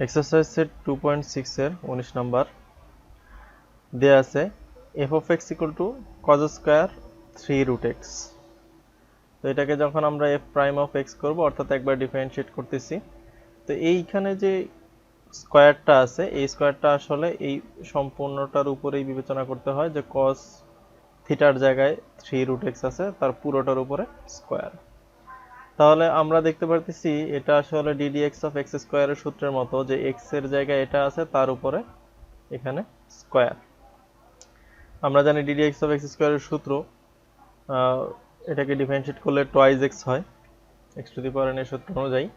Exercise set 2.6 এর 19 number দেয়া আছে f of x equal to cos square 3 root x। তো এটাকে যখন আমরা f prime of x করব অর্থাৎ একবার ডিফারেন্সিয়েট করতেছি, তো এইখানে যে স্কয়ারটা আছে এই স্কয়ারটা আসলে এই সম্পূর্ণটার উপরেই বিবেচনা করতে হয় যে cos থিটার জায়গায় 3 root x আছে তার পুরোটার উপরে স্কয়ার। তাহলে আমরা দেখতে পারতেছি এটা আসলে ddx of x স্কয়ারের সূত্রের মতো যে x এর জায়গায় এটা আছে তার উপরে এখানে স্কয়ার। আমরা জানি ddx of x স্কয়ারের সূত্র, এটাকে ডিফারেন্সিয়েট করলে টুয়াইস x হয় x to the power n এর সূত্র অনুযায়ী।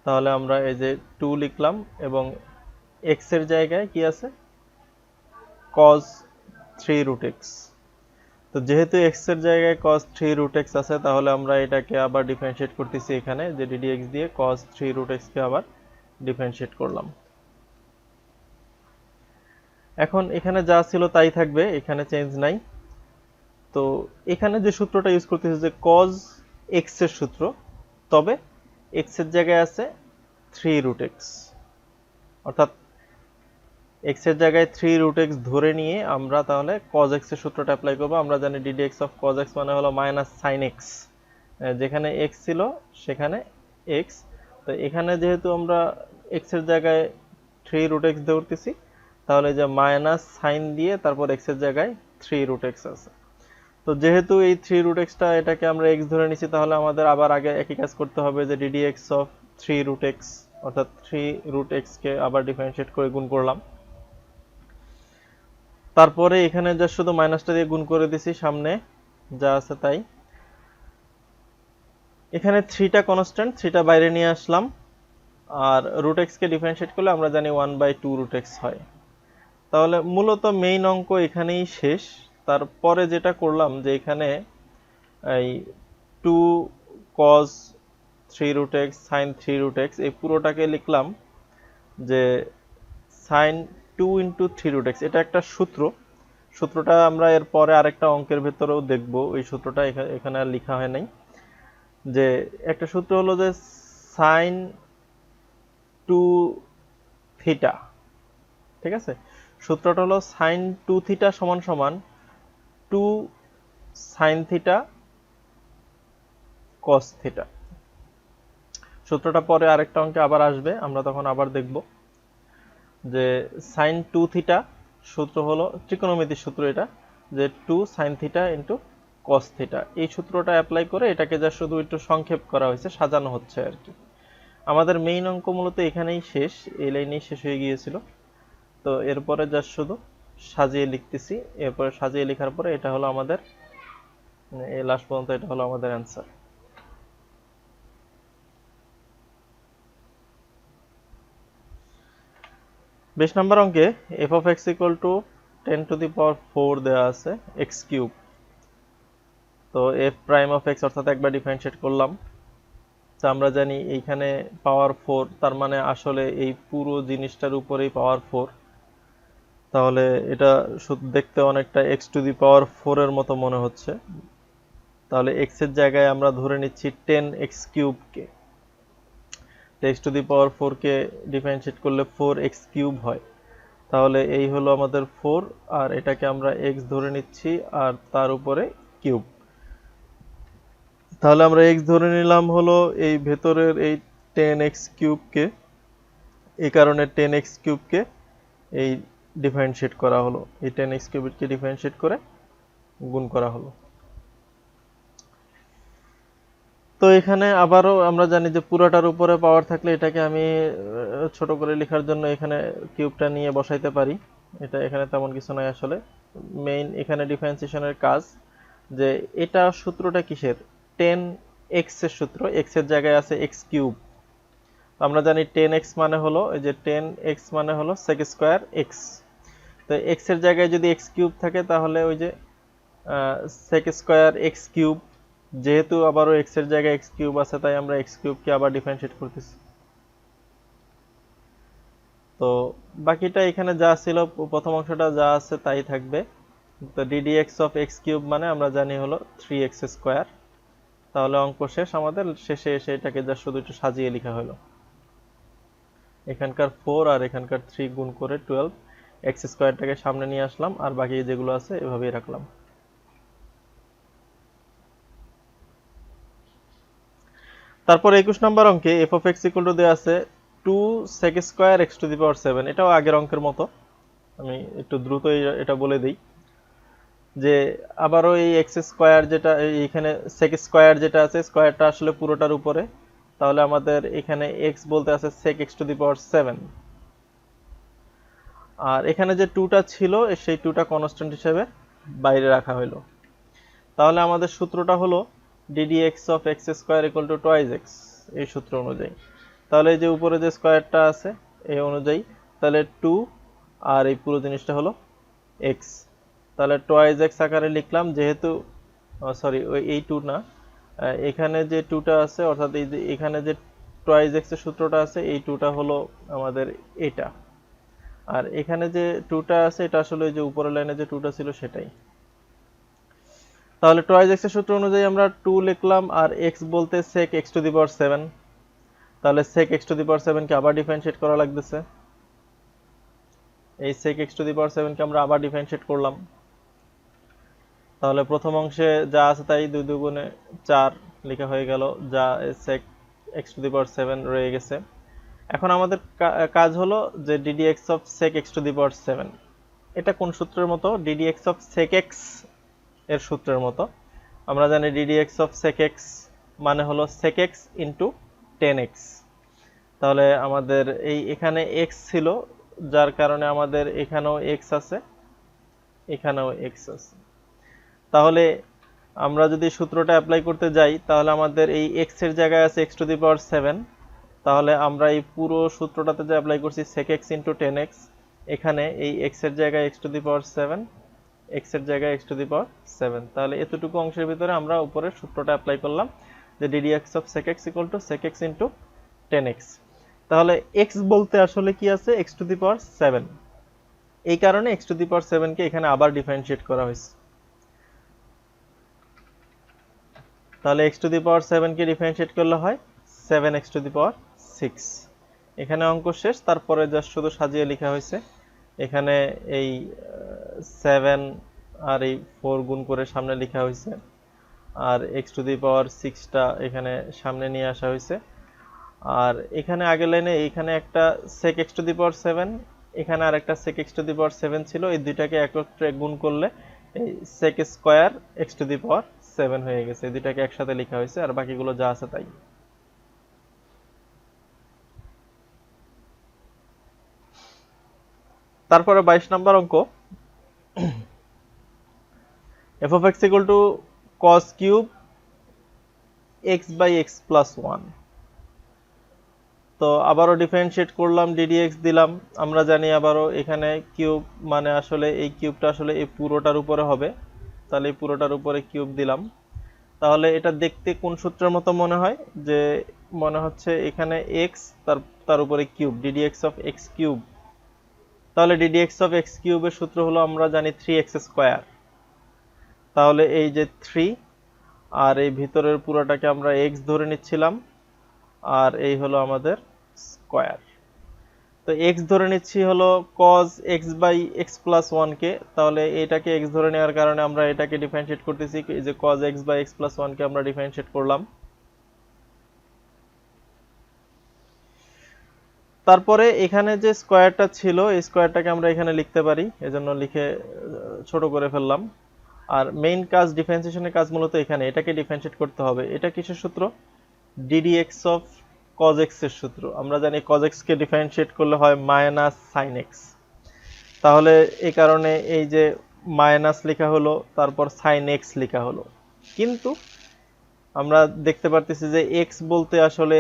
তাহলে আমরা এই যে 2 লিখলাম এবং x এর জায়গায় কি আছে cos 3 root x। তো যেহেতু x এর জায়গায় cos 3 root x আছে তাহলে আমরা এটাকে আবার ডিফারেন্সিয়েট করতেছি এখানে যে ddx দিয়ে cos 3 root x কে আবার ডিফারেন্সিয়েট করলাম। এখন এখানে যা ছিল তাই থাকবে, এখানে চেঞ্জ নাই। তো এখানে যে সূত্রটা ইউজ করতেছি যে cos x এর সূত্র, তবে x এর জায়গায় আছে 3 root x, অর্থাৎ x এর জায়গায় 3 root x ধরে নিয়ে আমরা তাহলে cos x এর সূত্রটা অ্যাপ্লাই করব। আমরা জানি ddx of cos x মানে হলো মাইনাস sin x, যেখানে x ছিল সেখানে x। তো এখানে যেহেতু আমরা x এর জায়গায় 3 root x ধরতেছি তাহলে যে মাইনাস sin দিয়ে তারপর x এর জায়গায় 3 root x আছে। তো যেহেতু এই 3 root x টা এটাকে আমরা x ধরে নিছি তাহলে আমাদের আবার আগে একই কাজ করতে হবে যে ddx of 3 root x অর্থাৎ 3 root x কে আবার ডিফারেন্সিয়েট করে গুণ করলাম। তারপরে এখানে যা শুধু মাইনাসটা দিয়ে গুণ করে দিছি, সামনে যা আছে তাই। এখানে 3টা কনস্ট্যান্ট, 3টা বাইরে নিয়ে আসলাম, আর root x কে ডিফারেন্সিয়েট করলে আমরা জানি 1/2 root x হয়। তাহলে মূলত মেইন অঙ্ক এখানেই শেষ। তারপরে যেটা করলাম যে এখানে এই 2 cos 3 root x sin 3 root x এই পুরোটাকে লিখলাম যে sin 2 into 3 root x। এটা একটা সূত্রটা আমরা এর পরে আরেকটা অঙ্কের ভেতরেও দেখব, ওই সূত্রটা এখানে আর লেখা হয় নাই। যে একটা সূত্র হলো যে sin 2 থিটা, ঠিক আছে, সূত্রটা হলো sin 2 থিটা সমান সমান 2 sin থিটা cos থিটা। সূত্রটা পরে আরেকটা অঙ্কে আবার আসবে, আমরা তখন আবার দেখব যে sin 2 থিটা সূত্র হলো ত্রিকোণমিতির সূত্র, এটা যে 2 sin theta into cos theta. এই সূত্রটা অ্যাপ্লাই করে এটাকে যা শুধু একটু সংক্ষেপ করা হয়েছে, সাজানো হচ্ছে আর কি। আমাদের মেইন অঙ্ক মূলত এখানেই শেষ, এই লাইনেই শেষ হয়ে গিয়েছিল। তো এরপরে যা শুধু সাজিয়ে লিখতেছি, এরপরে সাজিয়ে লেখার পরে এটা হলো আমাদের এই লাস্ট পর্যন্ত এটা হলো আমাদের অ্যান্সার। 20 নম্বর অঙ্কে f of x equal to 10 to the power 4 দেওয়া আছে x কিউব। তো f prime of x অর্থাৎ একবার ডিফারেন্সিয়েট করলাম। তো আমরা জানি এইখানে পাওয়ার 4, তার মানে আসলে এই পুরো জিনিসটার উপরেই পাওয়ার 4। তাহলে এটা দেখতে অনেকটা x to the power 4 এর মতো মনে হচ্ছে। তাহলে x এর জায়গায় আমরা ধরে নিচ্ছি 10x cube K. x to the power 4 K differentiate করলে 4x কিউব হয়। তাহলে এই হলো আমাদের 4, আর এটাকে আমরা x ধরে নিচ্ছি আর তার উপরে কিউব। তাহলে আমরা x ধরে নিলাম হলো এই ভেতরের এই 10x কিউব কে, এই কারণে 10x কিউব কে এই ডিফারেন্সিয়েট করা হলো, এই 10x কিউব কে ডিফারেন্সিয়েট করে গুণ করা হলো। তো এখানে আবারও আমরা জানি যে পুরোটার উপরে পাওয়ার থাকলে এটাকে আমি ছোট করে লেখার জন্য এখানে কিউবটা নিয়ে বসাইতে পারি, এটা এখানে তেমন কিছু নাই। আসলে মেইন এখানে ডিফারেন্সিয়েশনের কাজ যে এটা সূত্রটা কিসের, 10x এর সূত্র, x এর জায়গায় আছে x কিউব। আমরা জানি 10x মানে হলো এই যে 10x মানে হলো sec স্কয়ার x। তো x এর জায়গায় যদি x কিউব থাকে তাহলে ওই যে sec স্কয়ার x কিউব, যেহেতু আবারও x এর জায়গায় x কিউব আছে তাই আমরা x কিউব কে আবার ডিফারেন্সিয়েট করতেছি। তো বাকিটা এখানে যা ছিল প্রথম অংশটা যা আছে তাই থাকবে। তো ddx of x কিউব মানে আমরা জানি হলো 3x স্কয়ার। তাহলে অঙ্ক শেষ, আমাদের শেষে এসে এটাকে যা শুধু একটু সাজিয়ে লেখা হলো। এখানকার 4 আর এখানকার 3 গুণ করে 12, এক্স স্কোয়ারটাকে সামনে নিয়ে আসলাম আর বাকি যেগুলো আছে এভাবেই রাখলাম। তারপর 21 নম্বর অঙ্কে f of x equal to দেওয়া আছে 2 sec square x to the power 7। এটাও আগের অঙ্কের মতো, আমি একটু দ্রুত এটা বলে দিই যে আবারও এই এক্স স্কয়ার যেটা এইখানে sec স্কয়ার যেটা আছে, স্কয়ারটা আসলে পুরোটার উপরে, তাহলে আমাদের এখানে এক্স বলতে আছে sec x to the power 7, আর এখানে যে 2টা ছিল সেই 2টা কনস্ট্যান্ট হিসেবে বাইরে রাখা হলো। তাহলে আমাদের সূত্রটা হলো ddx of x square equal to twice x, এই সূত্র অনুযায়ী। তাহলে এই যে উপরে যে স্কয়ারটা আছে এই অনুযায়ী, তাহলে 2 আর এই পুরো জিনিসটা হলো x, তাহলে twice x আকারে লিখলাম, যেহেতু সরি ওই এই 2 না, এখানে যে 2টা আছে অর্থাৎ এই যে এখানে যে twice x এর সূত্রটা আছে এই 2টা হলো আমাদের এটা, আর এখানে যে 2টা আছে এটা আসলে ওই যে উপরের লাইনে যে 2টা ছিল সেটাই। তাহলে twice x এর সূত্র অনুযায়ী আমরা 2 লিখলাম, আর x বলতে sec x to the power 7, তাহলে sec x to the power 7 কে আবার ডিফারেনশিয়েট করা লাগতেছে। এই sec x to the power 7 কে আমরা আবার ডিফারেনশিয়েট করলাম। তাহলে প্রথম অংশে যা আছে তাই 2 দুগুণে 4 লেখা হয়ে গেল, যা sec x to the power 7 রয়ে গেছে। এখন আমাদের কাজ হলো যে ddx of sec x to the power 7, এটা কোন সূত্রের মতো? ddx of sec x এর সূত্রের মতো। আমরা জানি ddx of sec x মানে হলো sec x into 10x। তাহলে আমাদের এখানে x ছিল, যার কারণে আমাদের এখানেও x আছে, এখানেও x আছে। তাহলে আমরা যদি সূত্রটা অ্যাপ্লাই করতে যাই তাহলে আমাদের এই x এর জায়গায় আছে x টু দি পাওয়ার 7, তাহলে আমরা এই পুরো সূত্রটাতে যে অ্যাপ্লাই করছি sec x into 10x, এখানে এই x এর জায়গায় x to the power 7, x এর জায়গায় x টু দি পাওয়ার 7, তাহলে এতটুকু অংশের ভিতরে আমরা উপরের সূত্রটা অ্যাপ্লাই করলাম যে ddx of sec x equal to sec x into 10x। তাহলে x বলতে আসলে কি আছে? x টু দি পাওয়ার 7, এই কারণে x টু দি পাওয়ার 7 কে এখানে আবার ডিফারেনশিয়েট করা হয়েছে। তাহলে x to the power 7 K differentiate করলে হয় 7x টু দি পাওয়ার 6। এখানে অঙ্ক শেষ, তারপরে জাস্ট শুধু সাজিয়ে লেখা হয়েছে। এখানে এই 7 আর এই 4 গুণ করে সামনে লেখা হয়েছে, আর x টু দি পাওয়ার 6টা এখানে সামনে নিয়ে আসা হয়েছে। আর এখানে আগের লাইনে এখানে একটা sec x to the power 7, এখানে আর একটা sec x to the power 7 ছিল, এই দুইটাকে একত্রে গুণ করলে এই sec square x to the power 7 হয়ে গেছে। এই দুইটাকে একসাথে লেখা হয়েছে, আর বাকিগুলো যা আছে তাই। তারপরে 22 নম্বর অঙ্ক, f of x equal to cos cube x by x plus 1। তো আবারও ডিফারেনশিয়েট করলাম, ddx দিলাম। আমরা জানি আবারও এখানে কিউব মানে আসলে এই কিউবটা আসলে এই পুরোটার উপরে হবে, তাহলে এই পুরোটার উপরে কিউব দিলাম। তাহলে এটা দেখতে কোন সূত্রের মতো মনে হয়? যে মনে হচ্ছে এখানে x তার উপরে cube, ddx of x cube. তাহলে ddx of x কিউবের সূত্র হলো আমরা জানি 3x স্কয়ার। তাহলে এই যে 3 আর এই ভিতরের পুরোটাকে আমরা x ধরে নিচ্ছিলাম, আর এই হলো আমাদের স্কয়ার। তো x ধরে নিচ্ছি হলো cos x by x plus 1 কে, তাহলে এটাকে x ধরে নেওয়ার কারণে আমরা এটাকে ডিফারেনশিয়েট করতেছি, এই যে cos x by x plus 1 কে আমরা ডিফারেনশিয়েট করলাম। তারপরে এখানে যে স্কয়ারটা ছিল এই স্কয়ারটাকে আমরা এখানে লিখতে পারি, এজন্য লিখে ছোট করে ফেললাম। আর মেইন কাজ ডিফারেন্সিয়েশনের কাজ মূলত এখানে, এটাকে ডিফারেনশিয়েট করতে হবে। এটা কিসের সূত্র? ddx of cos x এর সূত্র। আমরা জানি cos x কে ডিফারেনশিয়েট করলে হয় মাইনাস sin x, তাহলে এই কারণে এই যে মাইনাস লেখা হলো, তারপর sin x লেখা হলো। কিন্তু আমরা দেখতে পারতেছি যে x বলতে আসলে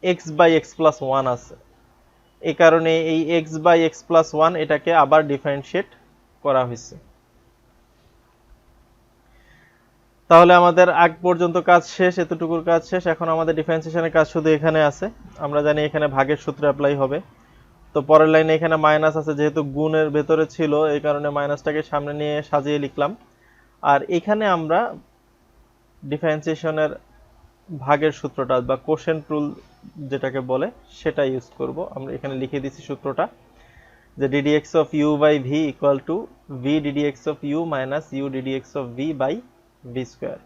x by x plus 1 আছে, এই কারণে এই x by x plus 1 এটাকে আবার ডিফারেনশিয়েট করা হয়েছে। তাহলে আমাদের আগ পর্যন্ত কাজ শেষ, এতটুকুর কাজ শেষ। এখন আমাদের ডিফারেন্সিয়েশনের কাজ শুধু এখানে আছে। আমরা জানি এখানে ভাগের সূত্র অ্যাপ্লাই হবে। তো পরের লাইনে এখানে মাইনাস আছে, যেহেতু গুণের ভেতরে ছিল এই কারণে মাইনাসটাকে সামনে নিয়ে সাজিয়ে লিখলাম। আর এখানে আমরা ডিফারেন্সিয়েশনের ভাগের সূত্রটা বা কোশেন্ট রুল যেটাকে বলে সেটা ইউজ করব। আমরা এখানে লিখে দিছি সূত্রটা, যে ddx of u by v equal to v ddx of u minus u ddx of v by v square।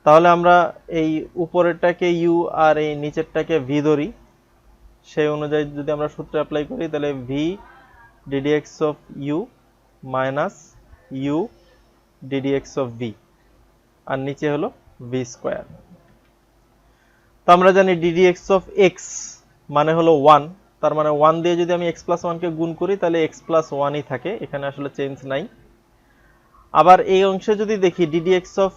তাহলে আমরা এই উপরেরটাকে u আর এই নিচেরটাকে v ধরি, সেই অনুযায়ী যদি আমরা সূত্র অ্যাপ্লাই করি তাহলে v ddx of u minus u ddx of v আর নিচে হলো v স্কয়ার। তো আমরা জানি ddx of x মানে হলো 1, তার মানে 1 দিয়ে যদি আমি x plus 1 কে গুণ করি তাহলে x plus 1 ই থাকে, এখানে আসলে চেঞ্জ নাই। আবার এই অংশে যদি দেখি ddx of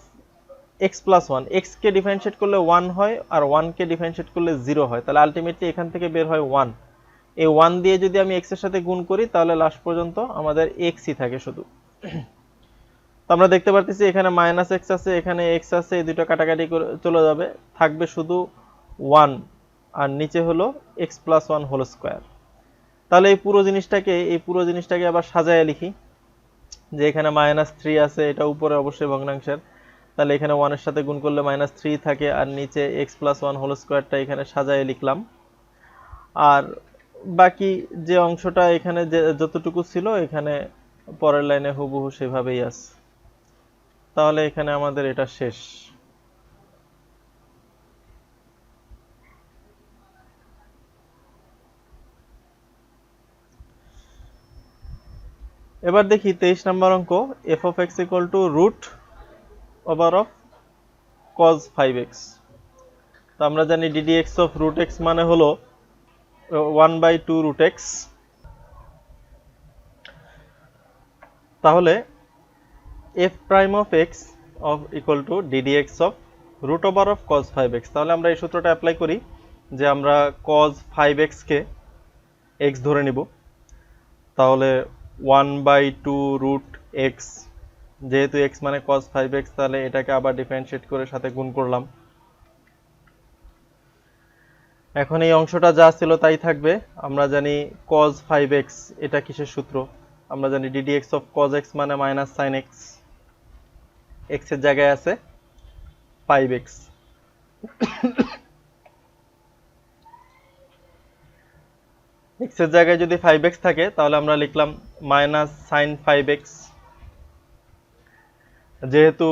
x plus 1, x K differentiate করলে 1 হয় আর 1 কে ডিফারেনশিয়েট করলে 0 হয়, তাহলে আলটিমেটলি এখান থেকে বের হয় 1। এই 1 দিয়ে যদি আমি x এর সাথে গুণ করি তাহলে লাস্ট পর্যন্ত আমাদের x ই থাকে শুধু। তো আমরা দেখতে পারতেছি এখানে মাইনাস x আছে, এখানে x আছে, এই দুটো কাটাকাটি করে চলে যাবে, থাকবে শুধু 1 আর নিচে হলো x plus 1 হোল স্কয়ার। তাহলে এই পুরো জিনিসটাকে আবার সাজায় লিখি, যে এখানে -3 আছে, এটা উপরে অবশ্যই ভগ্নাংশের, তাহলে এখানে 1 এর সাথে গুণ করলে -3 থাকে আর নিচে x plus 1 হোল স্কয়ারটা এখানে সাজায় লিখলাম। আর বাকি যে অংশটা এখানে যতটুকু ছিল এখানে পরের লাইনে হুবহু সেভাবেই আছে। তাহলে এখানে আমাদের এটা শেষ। এবার দেখি 23 নম্বর অঙ্ক, f of x equal to root over of cos 5x। তো আমরা জানি ddx of root x মানে হলো 1/2 root x। তাহলে f prime of x of equal to ddx of root over of cos 5x। তাহলে আমরা এই সূত্রটা অ্যাপ্লাই করি, যে আমরা cos 5x কে x ধরে নিব, তাহলে 1/2 root x, যেহেতু x মানে cos 5x, তাহলে এটাকে আবার ডিফারেনশিয়েট করে সাথে গুণ করলাম। এখন এই অংশটা যা ছিল তাই থাকবে। আমরা জানি cos 5x এটা কিসের সূত্র, আমরা জানি ddx of cos x মানে মাইনাস sin x, x এর জায়গায় আছে 5x। x এর জায়গায় যদি 5x থাকে তাহলে আমরা লিখলাম মাইনাস sin 5x। যেহেতু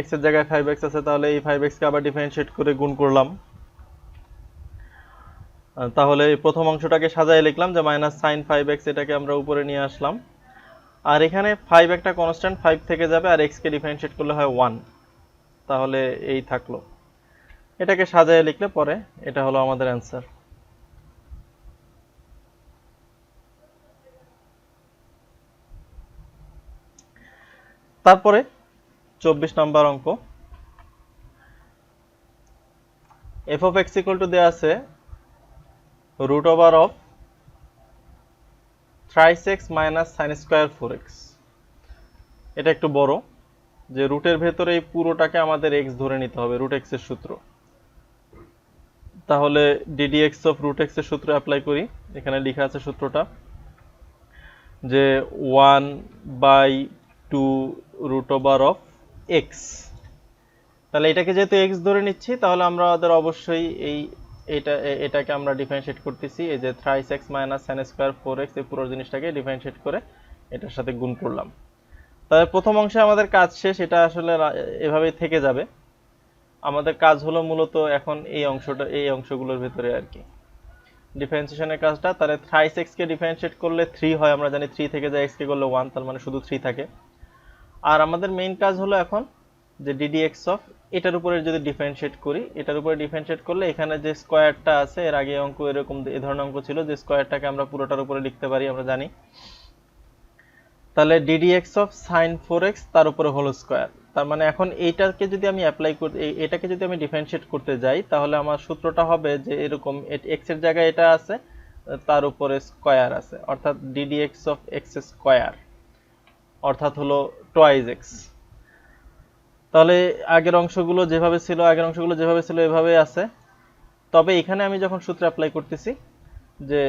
x এর জায়গায় 5x আছে তাহলে এই 5x কে আবার ডিফারেনশিয়েট করে গুণ করলাম। তাহলে প্রথম অংশটাকে সাজায় লিখলাম যে মাইনাস sin 5x, এটাকে আমরা উপরে নিয়ে আসলাম। আর এখানে 5 একটা কনস্ট্যান্ট, 5 থেকে যাবে আর x কে ডিফারেনশিয়েট করলে হয় 1, তাহলে এই থাকলো। এটাকে সাজায় লিখলে পরে এটা হলো আমাদের অ্যান্সার। তারপরে 24 নম্বর অঙ্ক, f of x equal to দেয়া আছে root over of thrice x minus sin square 4x। এটা একটু বড়, যে রুটের ভেতরে এই পুরোটাকে আমাদের x ধরে নিতে হবে, root x এর সূত্র। তাহলে ddx of root x এর সূত্র অ্যাপ্লাই করি, এখানে লেখা আছে সূত্রটা, যে 1/2 root over of x। তাহলে এটাকে যেহেতু x ধরে নিচ্ছি তাহলে আমরা অবশ্যই এটাকে আমরা ডিফারেনশিয়েট করতেছি, এই যে thrice x minus sin square 4x, এই পুরো জিনিসটাকে ডিফারেনশিয়েট করে এটার সাথে গুণ করলাম। তাহলে প্রথম অংশে আমাদের কাজ শেষ, এটা আসলে এভাবেই থেকে যাবে। আমাদের কাজ হলো মূলত এখন এই অংশগুলোর ভিতরে আর কি ডিফারেন্সিয়েশনের কাজটা। তাহলে thrice x কে ডিফারেনশিয়েট করলে 3 হয়, আমরা জানি 3 থেকে যায় x কে করলে 1, তার মানে শুধু 3 থাকে। আর আমাদের মেইন কাজ হলো এখন যে ddx of এটার উপরে যদি ডিফারেনশিয়েট করি, এটার উপরে ডিফারেনশিয়েট করলে এখানে যে স্কয়ারটা আছে, এর আগে অঙ্ক এরকম এই ধরনের অঙ্ক ছিল যে স্কয়ারটাকে আমরা পুরোটার উপরে লিখতে পারি, আমরা জানি। তাহলে ddx of sin 4x তার উপরে হোল স্কয়ার, তার মানে এখন এইটাকে যদি আমি অ্যাপ্লাই করি, এটাকে যদি আমি ডিফারেনশিয়েট করতে যাই তাহলে আমার সূত্রটা হবে যে এরকম, x এর জায়গায় এটা আছে, তার উপরে স্কয়ার আছে, অর্থাৎ ddx of x স্কয়ার, অর্থাৎ হলো twice x। তাহলে আগের অংশগুলো যেভাবে ছিল এভাবেই আছে। তবে এখানে আমি যখন সূত্র অ্যাপ্লাই করতেছি, যে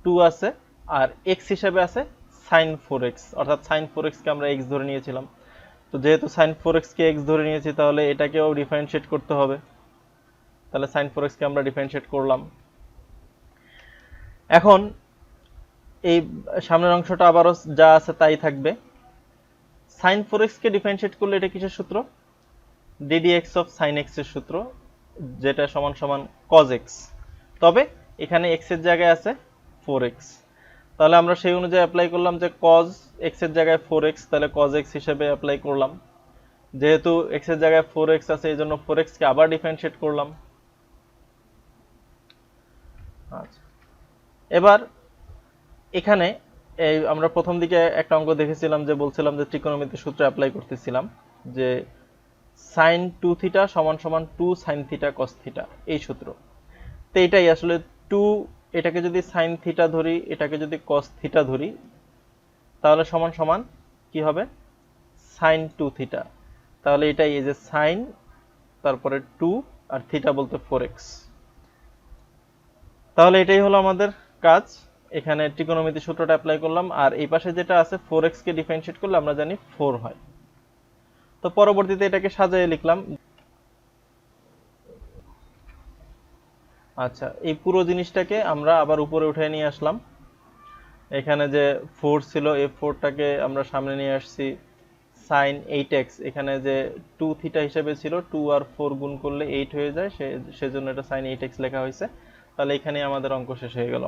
2 আছে আর x হিসেবে আছে sin 4x, অর্থাৎ sin 4x কে আমরা x ধরে নিয়েছিলাম। তো তো যেহেতু সাইন 4x কে x ধরে নিয়েছি তাহলে এটাকেও ডিফারেন্সিয়েট করতে হবে। তাহলে সাইন 4x কে আমরা ডিফারেন্সিয়েট করলাম। এখন এই সামনের অংশটা আবারও যা আছে তাই থাকবে। সাইন 4x কে ডিফারেন্সিয়েট করলে এটা কিসের সূত্র? ddx অফ সাইন x এর সূত্র, যেটা সমান সমান cos x। তবে এখানে x এর জায়গায় আছে 4x, তাহলে আমরা সেই অনুযায়ী অ্যাপ্লাই করলাম যে cos x এর জায়গায় 4x, তাহলে cos x হিসেবে অ্যাপ্লাই করলাম। যেহেতু x এর জায়গায় 4x আছে এই জন্য 4x কে আবার ডিফারেন্সিয়েট করলাম। আচ্ছা, এবার এখানে এই আমরা প্রথম দিকে একটা অঙ্ক দেখেছিলাম যে বলছিলাম যে ত্রিকোণমিতির সূত্র অ্যাপ্লাই করতেছিলাম যে sin 2 থিটা সমান সমান 2 sin থিটা cos থিটা, এই সূত্র। তো এটাই আসলে 2, এটাকে যদি sin থিটা ধরি, এটাকে যদি cos থিটা ধরি, তাহলে সমান সমান কি হবে? sin 2 theta. তাহলে এটাই, এই যে sin তারপরে 2 আর থিটা বলতে 4x। তাহলে এটাই হলো আমাদের কাজ। এখানে ত্রিকোণমিতির সূত্রটা অ্যাপ্লাই করলাম, আর এই পাশে যেটা আছে 4x কে ডিফারেন্সিয়েট করলে আমরা জানি 4 হয়। তো পরবর্তীতে এটাকে সাজিয়ে লিখলাম। আচ্ছা, এই পুরো জিনিসটাকে আমরা আবার উপরে উঠে নিয়ে আসলাম। এখানে যে 4 ছিল এই 4টাকে আমরা সামনে নিয়ে আসছি। sin 8x, এখানে যে 2 থিটা হিসেবে ছিল, 2 আর 4 গুণ করলে 8 হয়ে যায়, সেজন্য এটা sin 8x লেখা হয়েছে। তাহলে এখানে আমাদের অঙ্ক শেষ হয়ে গেল।